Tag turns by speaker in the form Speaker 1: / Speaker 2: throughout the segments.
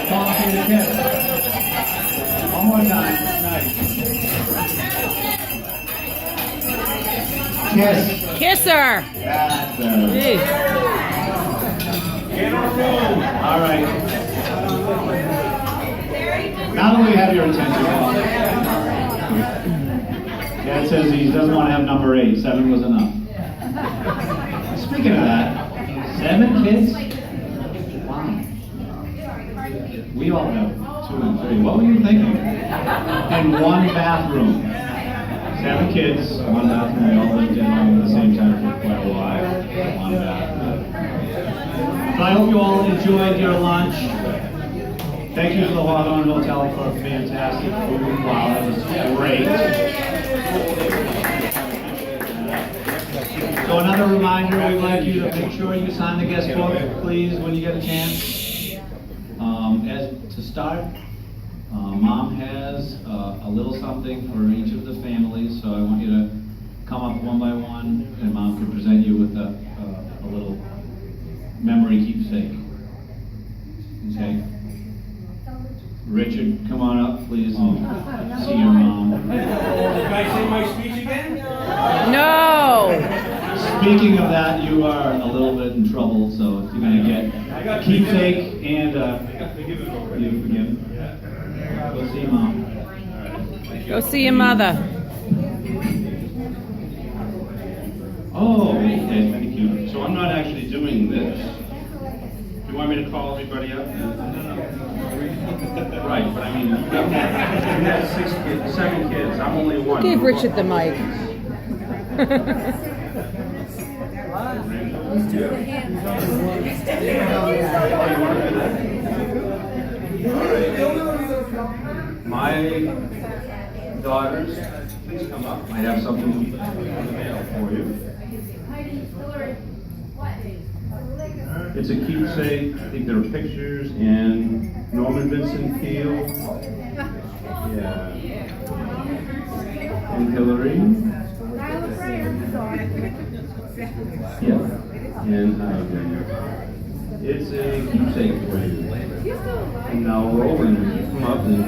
Speaker 1: Qualitative kiss. One more time. Nice. Kiss.
Speaker 2: Kiss her.
Speaker 1: That's
Speaker 2: Hey.
Speaker 1: all right. Now that we have your attention, Dad says he doesn't want to have number 8. 7 was enough. Speaking of that, 7 kids? Wow. We all have 2 and 3. What were you thinking? In one bathroom. 7 kids, 1 bathroom. We all lived in at the same time for quite a while. 1 bathroom. So I hope you all enjoyed your lunch. Thank you to the Hawthorne Hotel for fantastic food. Wow, that was great. So another reminder, we'd like you to make sure you sign the guest book, please, when you get a chance. To start, Mom has a little something for each of the families, so I want you to come up one by one, and Mom can present you with a little memory keepsake. Okay? Richard, come on up, please, and see your mom.
Speaker 3: Can I say my speech again?
Speaker 2: No.
Speaker 1: Speaking of that, you are a little bit in trouble, so you're going to get a keepsake and you forgive. Go see Mom.
Speaker 2: Go see your mother.
Speaker 1: Oh, okay, thank you.
Speaker 3: So I'm not actually doing this. You want me to call everybody up? Right, but I mean, you had 6 kids, 7 kids. I'm only 1.
Speaker 2: Give Richard the mic.
Speaker 3: My daughters, please come up. I have something in the mail for you. It's a keepsake. I think there are pictures and Norman Vincent Peale. Yeah. And Hillary. Yeah. And it's a keepsake for you. And now Roland, come up and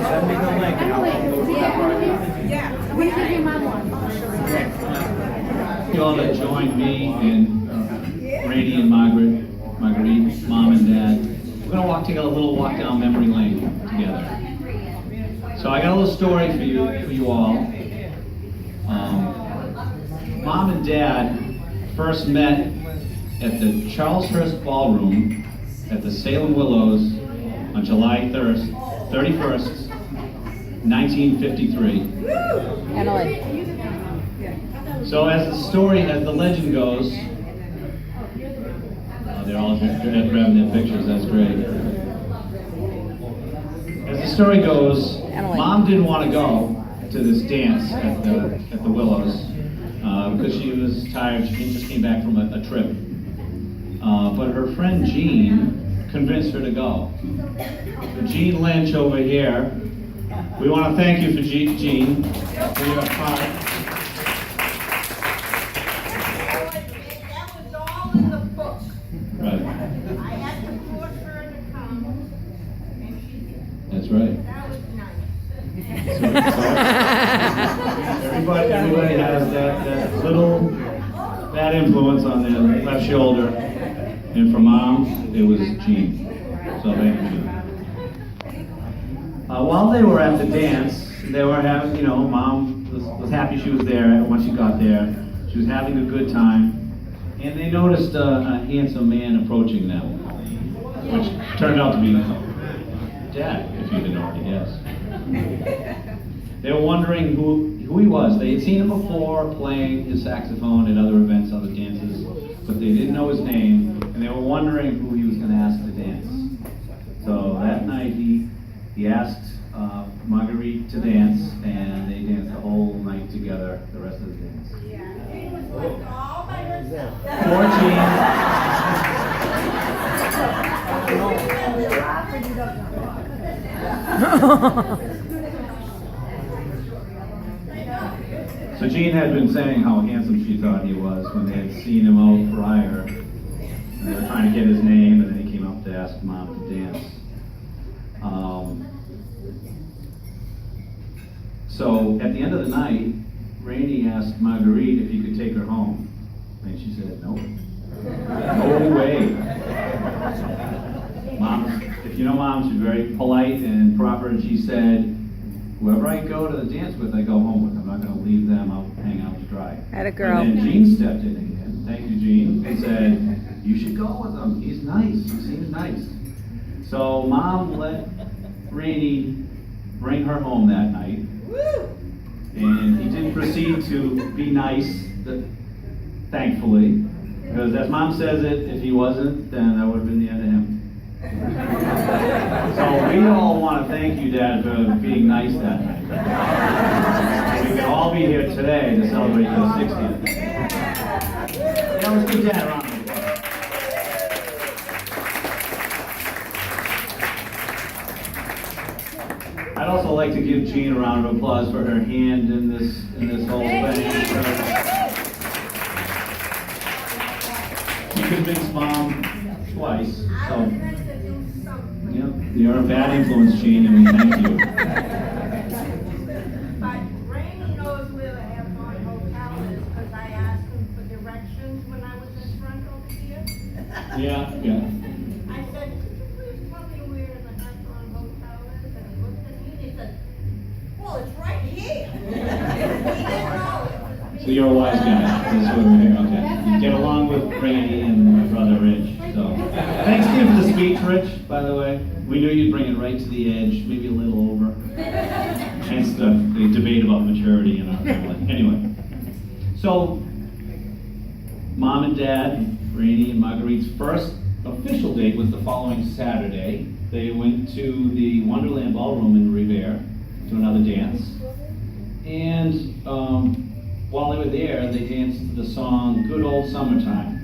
Speaker 3: send me the link.
Speaker 1: You all that joined me and Rene and Marguerite, Mom and Dad. We're going to take a little walk down memory lane together. So I got a little story for you all. Mom and Dad first met at the Charleshurst Ballroom at the Salem Willows on July 31st, 1953.
Speaker 2: Emily.
Speaker 1: So as the legend goes, they're all grabbing their pictures, that's great. As the story goes, Mom didn't want to go to this dance at the Willows because she was tired. She just came back from a trip. But her friend Jean convinced her to go. So Jean Lynch over here, we want to thank you for Jean for your part.
Speaker 4: That was all in the book.
Speaker 1: Right.
Speaker 4: I had to force her to come, and she did.
Speaker 1: That's right.
Speaker 4: That was nice.
Speaker 1: Everybody has that influence on their left shoulder. And for Mom, it was Jean. So thank you. While they were at the dance, they were having, Mom was happy she was there once she got there. She was having a good time. And they noticed a handsome man approaching them, which turned out to be Dad, if you didn't already guess. They were wondering who he was. They had seen him before playing his saxophone at other events, other dances, but they didn't know his name, and they were wondering who he was going to ask to dance. So that night he asked Marguerite to dance, and they danced the whole night together, the rest of the dance.
Speaker 4: All by herself.
Speaker 1: 14. So Jean had been saying how handsome she thought he was when they had seen him out prior. And they were trying to get his name, and then he came up to ask Mom to dance. So at the end of the night, Rene asked Marguerite if he could take her home. And she said, no. No way. Mom, if you know Mom, she's very polite and proper, and she said, whoever I go to the dance with, I go home with. I'm not going to leave them out, hang out to dry.
Speaker 2: Atta girl.
Speaker 1: And then Jean stepped in again. Thank you, Jean. And said, you should go with him. He's nice. He seems nice. So Mom let Rene bring her home that night. And he did proceed to be nice, thankfully. Because as Mom says it, if he wasn't, then that would have been the end of him. So we all want to thank you, Dad, for being nice that night. We can all be here today to celebrate your 60th. That was good, Dad. Around. I'd also like to give Jean a round of applause for her hand in this whole thing. She convinced Mom twice,
Speaker 4: I
Speaker 1: so
Speaker 4: was ready to do something.
Speaker 1: yep, you're a bad influence, Jean, and we thank you.
Speaker 4: But Rainey knows where the Airport Hotel is, because I asked him for directions when I was in front over here.
Speaker 1: Yeah.
Speaker 4: I said, could you please tell me where the Airport Hotel is? And he looked at me and he said, well, it's right here. He didn't know.
Speaker 1: So you're a wise guy. That's what we're here. Okay. Get along with Randy and my brother Rich. So thanks to you for the speech, Rich. By the way, we knew you'd bring it right to the edge, maybe a little over. Hence the debate about maturity in our family. Anyway, so Mom and Dad, Randy and Marguerite's first official date was the following Saturday. They went to the Wonderland Ballroom in Revere to another dance, and while they were there, they danced to the song "Good Old Summertime."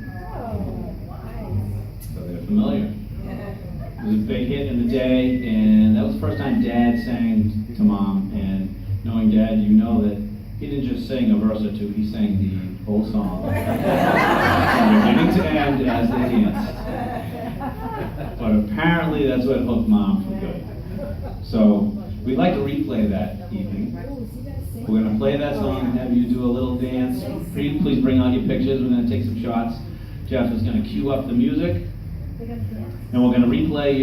Speaker 1: So they're familiar. It was a big hit in the day, and that was the first time Dad sang to Mom. And knowing Dad, you know that he didn't just sing a verse or two; he sang the whole song, from beginning to end as they danced. But apparently, that's what hooked Mom for good. So we'd like to replay that evening. We're going to play that song and have you do a little dance. Please bring out your pictures. We're going to take some shots. Jeff is going to cue up the music. And we're going to replay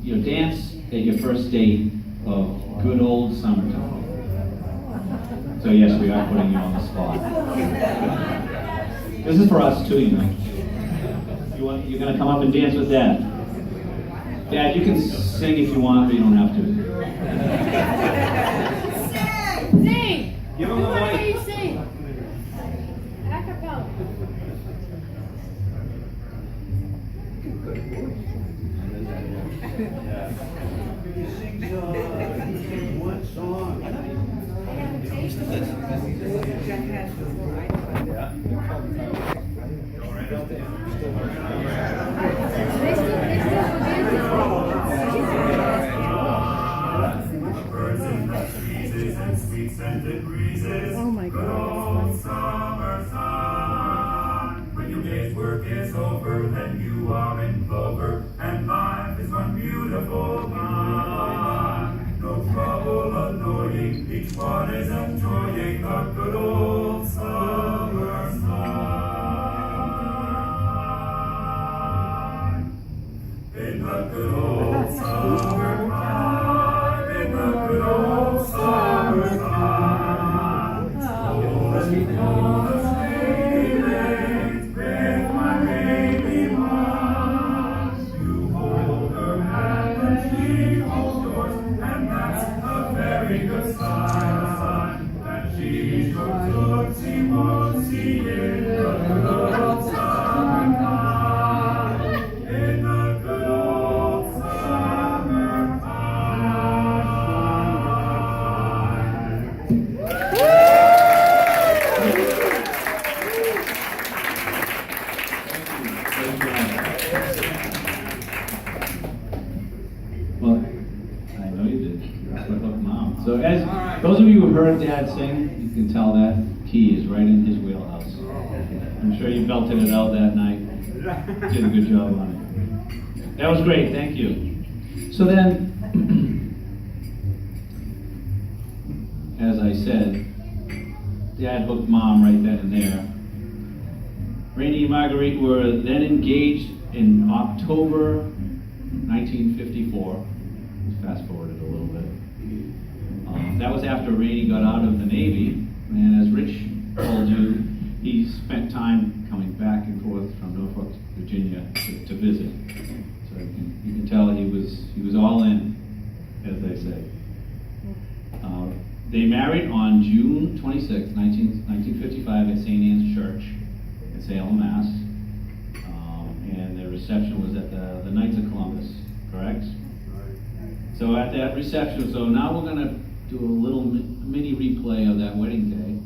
Speaker 1: your dance at your first date of Good Old Summertime. So yes, we are putting you on the spot. This is for us too, you know. You're going to come up and dance with Dad. Dad, you can sing if you want, but you don't have to.
Speaker 4: Sing!
Speaker 3: Give him
Speaker 4: We
Speaker 3: the
Speaker 4: want to
Speaker 3: mic.
Speaker 4: hear you sing. Acapella.
Speaker 3: One song.
Speaker 2: Oh my God.
Speaker 5: Summer sun. When your day's work is over, then you are in clover, and life is one beautiful fun. No trouble annoying, each one is enjoying the good old summer sun. In the good old summer time, in the good old summer time.
Speaker 1: Well, I know you did. That's what hooked Mom. So as those of you who heard Dad sing, You can tell that key is right in his wheelhouse. I'm sure you belted it out that night. Did a good job on it. That was great, thank you. So then, as I said, Dad hooked Mom right then and there. Rene and Marguerite were then engaged in October 1954. Let's fast forward it a little bit. That was after Rene got out of the Navy, and as Rich told you, he spent time coming back and forth from Norfolk, Virginia to visit. So you can tell he was all in, as they say. They married on June 26, 1955 at St. Anne's Church in Salem, Mass. And the reception was at the Knights of Columbus, correct? So at that reception, so now we're gonna do a little mini replay of that wedding day.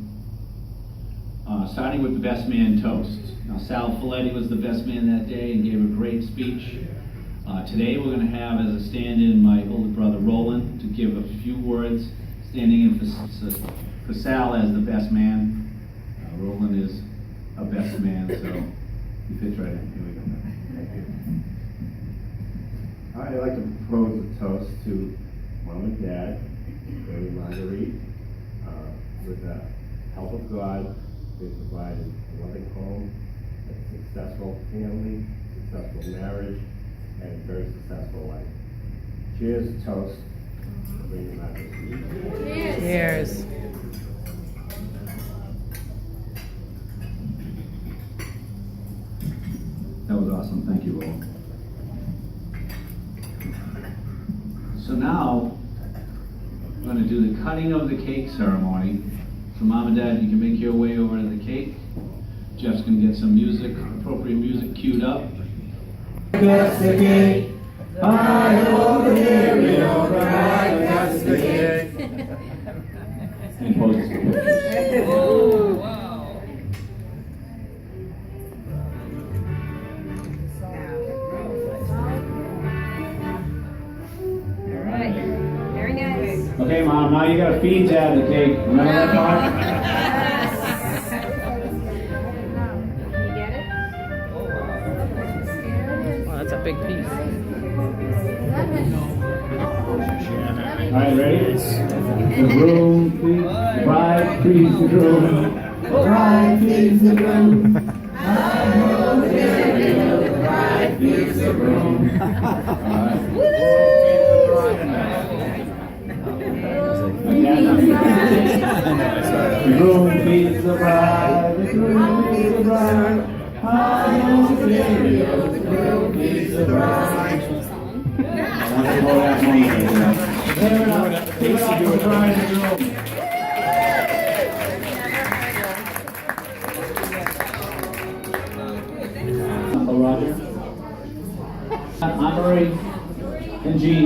Speaker 1: Starting with the best man toast. Now Sal Folletti was the best man that day and gave a great speech. Today we're gonna have as a stand-in my older brother Roland to give a few words, standing in for Sal as the best man. Roland is a best man, so he fits right in. Here we go.
Speaker 3: Thank you. I'd like to propose a toast to Mom and Dad, Rene Marguerite. With the help of God, they provided a loving home, a successful family, successful marriage, and a very successful life. Cheers, toast, Rene Marguerite.
Speaker 2: Cheers.
Speaker 1: That was awesome, thank you all. So now, we're gonna do the cutting of the cake ceremony. So Mom and Dad, you can make your way over to the cake. Jeff's gonna get some music, appropriate music queued up.
Speaker 6: That's the cake. I hope the dairy all right. That's the cake.
Speaker 1: And poses for pictures.
Speaker 4: Very nice.
Speaker 1: Okay, Mom, now you gotta feed Dad the cake. Remember that part?
Speaker 4: You get it?
Speaker 2: Wow, that's a big piece.
Speaker 1: All right, ready? The groom, please. Bride, please, the groom.
Speaker 6: Bride, please the groom. I hope the dairy all right. Please the groom.
Speaker 1: The groom feeds the bride, the groom feeds the bride. I know the dairy of the groom feeds the bride. I want to go that moment. Give it up for the bride and the groom. Uncle Roger, Anne Marie, and Jean.